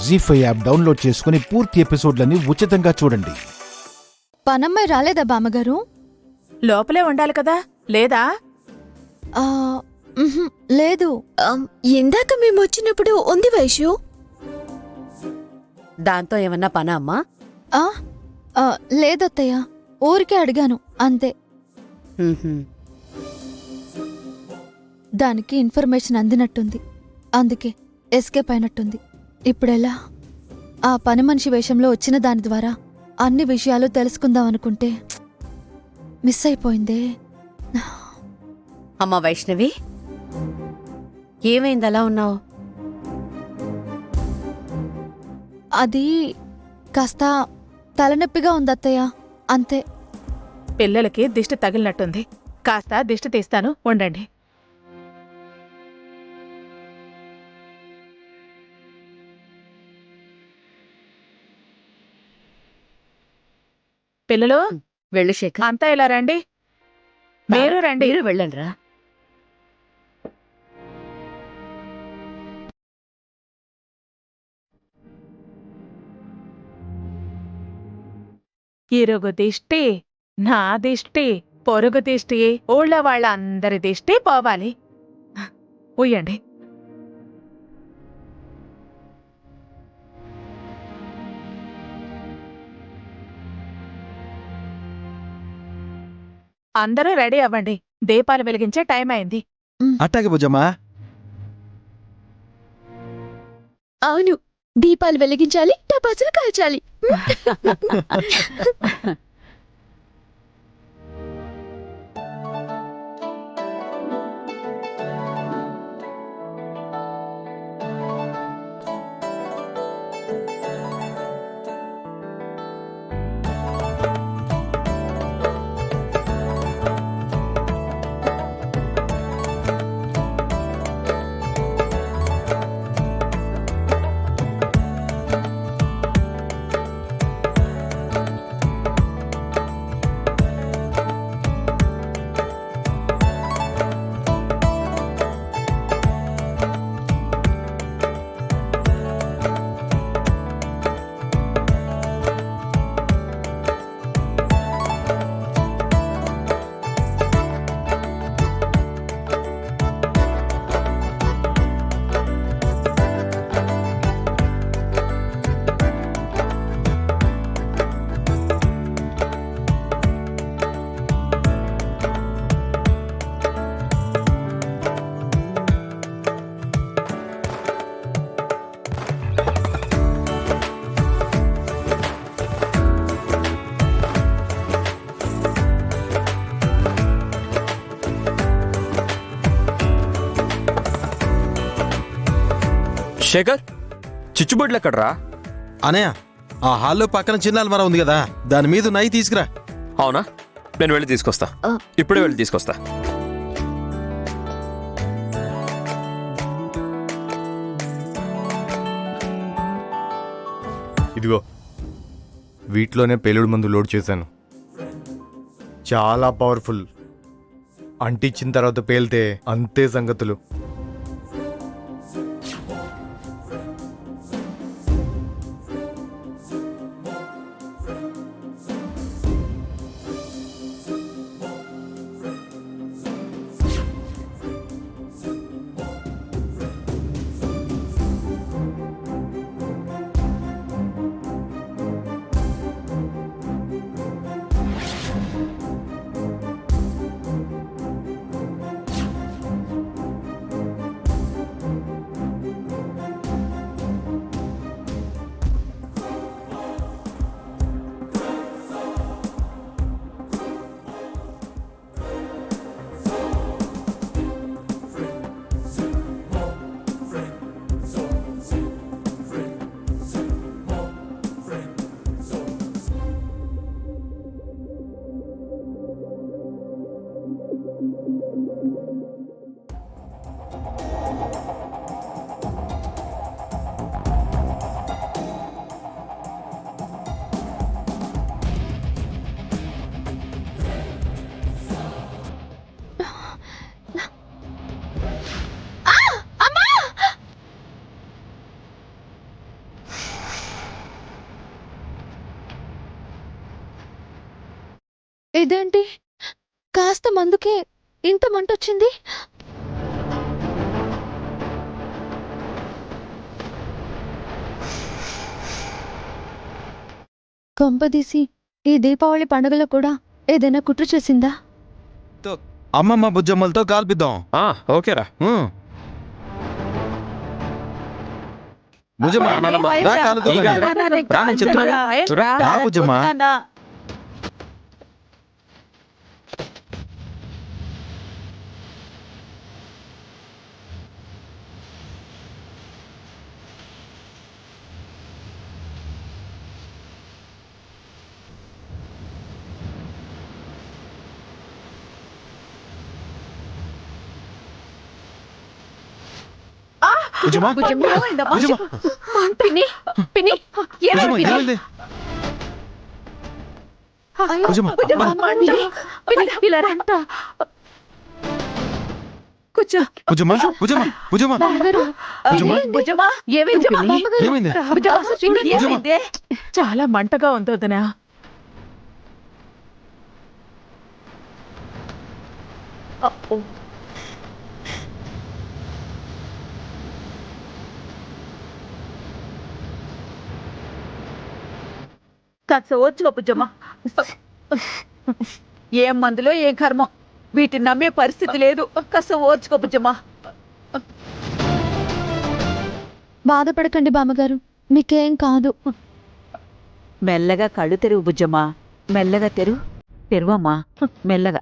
జీ5 app download చేసుకుని పూర్తి ఎపిసోడ్లని ఉచితంగా చూడండి. పనమ్మాయి రాలేదా బామ్మగారు? లోపలే ఉండాలి కదా, లేదా? ఆ, మ్హూ, లేదు. ఇందాక మేము వచ్చినప్పుడు ఉంది వైశ్యు. దాంతో ఏమన్నా పనా అమ్మా? ఆ, ఆ, లేదత్తయ్య, ఊరికే అడిగాను అంతే. ఉహుం. దానికి ఇన్ఫర్మేషన్ అందినట్టుంది, అందుకే ఎస్కేప్ అయినట్టుంది. ఇప్పుడెలా? ఆ పని మనిషి వేషంలో వచ్చిన దాని ద్వారా అన్ని విషయాలు తెలుసుకుందాం అనుకుంటే మిస్ అయిపోయిందే. అమ్మా వైష్ణవి, ఏమైంది అలా ఉన్నావు? అది కాస్త తలనొప్పిగా ఉందత్తయ్య, అంతే. పిల్లలకి దిష్టి తగిలినట్టుంది. కాస్త దిష్టి తీస్తాను, ఉండండి. పిల్లలు, వెళ్ళు శేఖర్. అంతా ఇలా రండి. మీరు రండి. మీరు వెళ్ళండిరా. ఇరుగు దిష్టి, నా దిష్టి, పొరుగు దిష్టి, ఊళ్ళో వాళ్ళ అందరి దిష్టి పోవాలి. ఉయ్యండి. అందరూ రెడీ అవ్వండి, దీపాలు వెలిగించే టైం అయింది. అట్టాగే భుజమ్మా. అవును, దీపాలు వెలిగించాలి, టపాసులు కాల్చాలి. శేఖర్, చిచ్చుబొడ్లు ఎక్కడ్రా? అనయ్య, ఆ హాల్లో పక్కన చిన్న అల్మారా ఉంది కదా, దాని మీద నై తీసుకురా. అవునా, నేను వెళ్ళి తీసుకొస్తా. ఇప్పుడే వెళ్ళి తీసుకొస్తా. ఇదిగో, వీటిలోనే పేలుడు మందు లోడ్ చేశాను. చాలా పవర్ఫుల్. అంటించిన తర్వాత పేలితే అంతే సంగతులు. ఇదేంటి కాస్త మందుకే ఇంత మంటొచ్చింది? కొంపదీసి ఈ దీపావళి పండుగలో కూడా ఏదైనా కుట్ర చేసిందా? అమ్మమ్మ బుజ్జమ్మలతో కాల్పిద్దాం. ఓకేరా. బుజ్జమ్మ, రా కాలుతో కాదు. రా, నేను చెప్తున్నా. రా బుజ్జమ్మ. బుజ్జమ్మ, బుజ్జమ్మ, పిన్ని పిన్ని బుజ్జమ్మ, ఏమైంది? బుజ్జమ్మ, ఇలా రంట. కూర్చో. బుజ్జమ్మ, బుజ్జమ్మ, బుజ్జమ్మ, బుజ్జమ్మ, భుజమా ఏమైంది పిన్ని? ఏమైంది? ఏమైంది? చాలా మంటగా ఉంది వదినా. కాస్త ఓర్చుకో బుజ్జమ్మ. ఏం మందులో ఏం కర్మ, వీటిని నమ్మే పరిస్థితి లేదు. కాస్త ఓర్చుకో బుజ్జమ్మ. బాధపడకండి బామ్మగారు, మీకేం కాదు. మెల్లగా కళ్ళు తెరువు బుజ్జమ్మ, మెల్లగా తెరువమ్మా, మెల్లగా.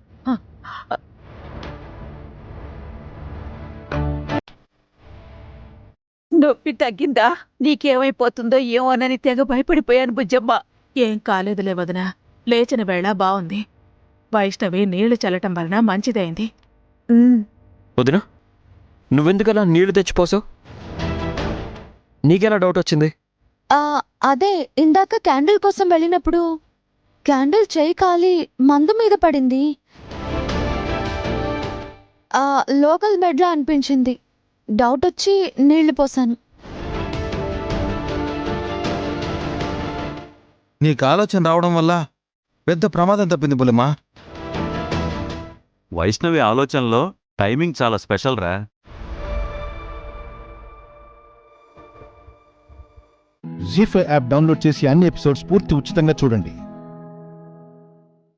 నొప్పి తగ్గిందా? నీకేమైపోతుందో ఏమోనని తెగ భయపడిపోయాను బుజ్జమ్మ. ఏం కాలేదులే వదినా. లేచిన వేళ బావుంది. వైష్ణవి నీళ్లు చల్లటం వలన మంచిదైంది. వదినా, నువ్వెందుకలా నీళ్లు తెచ్చిపోసావు? నీకెలా డౌట్ వచ్చింది? అదే ఇందాక క్యాండిల్ కోసం వెళ్ళినప్పుడు క్యాండిల్ చేయి కాలి మందు మీద పడింది. లోకల్ బెడ్లా అనిపించింది. డౌట్ వచ్చి నీళ్లు పోసాను. నీకు ఆలోచన రావడం వల్ల పెద్ద ప్రమాదం తప్పింది బుల్లమ్మ. వైష్ణవి ఆలోచనలో టైమింగ్ చాలా స్పెషల్ రా. జీ5 యాప్ డౌన్లోడ్ చేసి అన్ని ఎపిసోడ్స్ పూర్తి ఉచితంగా చూడండి.